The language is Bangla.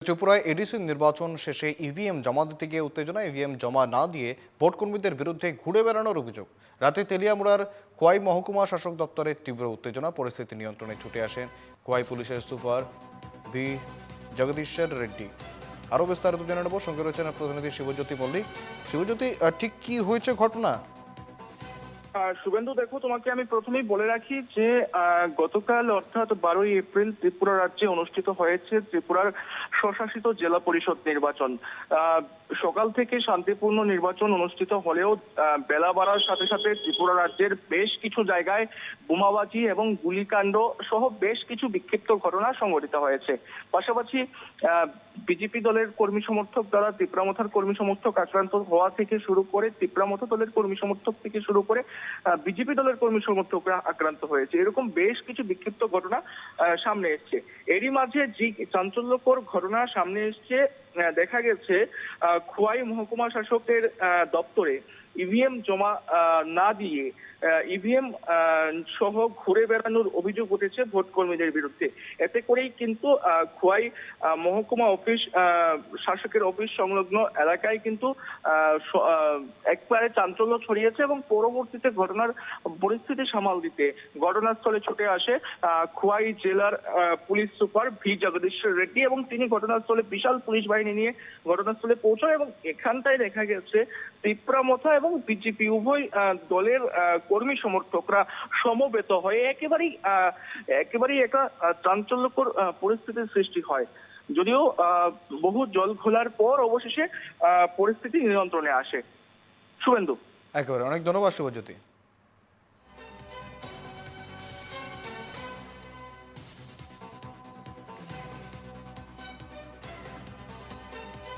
ত্রিপুরায় এডিসি নির্বাচন শেষে ইভিএম জমা দিতে গিয়ে উত্তেজনা। ইভিএম জমা না দিয়ে ভোট কর্মীদের বিরুদ্ধে ঘুরে বেড়ানোর অভিযোগ। রাতে তেলিয়ামুড়ার খোয়াই মহকুমা শাসক দপ্তরে তীব্র উত্তেজনা। পরিস্থিতি নিয়ন্ত্রণে ছুটে আসেন খোয়াই পুলিশের সুপার ভি জগদীশ্বর রেড্ডি। আরও বিস্তারিত জেনে নেব, সঙ্গে রয়েছেন প্রতিনিধি শিবজ্যোতি মল্লিক। শিবজ্যোতি, ঠিক কি হয়েছে ঘটনা? শুভেন্দু, দেখো, তোমাকে আমি প্রথমেই বলে রাখি যে গতকাল অর্থাৎ 12ই এপ্রিল ত্রিপুরা রাজ্যে অনুষ্ঠিত হয়েছে ত্রিপুরার স্বশাসিত জেলা পরিষদ নির্বাচন। সকাল থেকে শান্তিপূর্ণ নির্বাচন অনুষ্ঠিত হলেও বেলা বাড়ার সাথে সাথে ত্রিপুরা রাজ্যের বেশ কিছু জায়গায় বোমাবাজি এবং গুলিকাণ্ড সহ বেশ কিছু বিক্ষিপ্ত ঘটনা সংঘটিত হয়েছে। পাশাপাশি বিজেপি দলের কর্মী সমর্থক দ্বারা তীব্রামথার কর্মী সমর্থক আক্রান্ত হওয়া থেকে শুরু করে তীব্রামথা দলের কর্মী সমর্থক থেকে শুরু করে বিজেপি দলের কর্মী সমর্থকরা আক্রান্ত হয়েছে। এরকম বেশ কিছু বিক্ষিপ্ত ঘটনা সামনে এসছে। এরই মাঝে যে চাঞ্চল্যকর ঘটনা সামনে এসছে, দেখা গেছে খোয়াই মহকুমা শাসকের দপ্তরে ইভিএম জমা না দিয়ে ইভিএম সহ ঘুরে বেড়ানোর অভিযোগ উঠেছে ভোট কর্মীদের বিরুদ্ধে। এতে করেই কিন্তু খোয়াই মহকুমা অফিস শাসকের অফিস সংলগ্ন এলাকায় কিন্তু একবারে চাঞ্চল্য ছড়িয়েছে এবং পরবর্তীতে ঘটনার পরিস্থিতি সামাল দিতে ঘটনাস্থলে ছুটে আসে খোয়াই জেলার পুলিশ সুপার ভি জগদীশ্বর রেড্ডি এবং তিনি ঘটনাস্থলে বিশাল পুলিশ বাহিনী নিয়ে ঘটনাস্থলে পৌঁছান এবং এখানটায় দেখা গেছে তীব্রামথা এবং বিজেপি উভয় দলের কর্মী সমর্থকরা সমবেত হয়ে একেবারেই একটা চাঞ্চল্যকর পরিস্থিতির সৃষ্টি হয়। যদিও বহু জল ঘোলার পর অবশেষে পরিস্থিতি নিয়ন্ত্রণে আসে। শুভেন্দু, একেবারে অনেক ধন্যবাদ শিবজ্যোতি।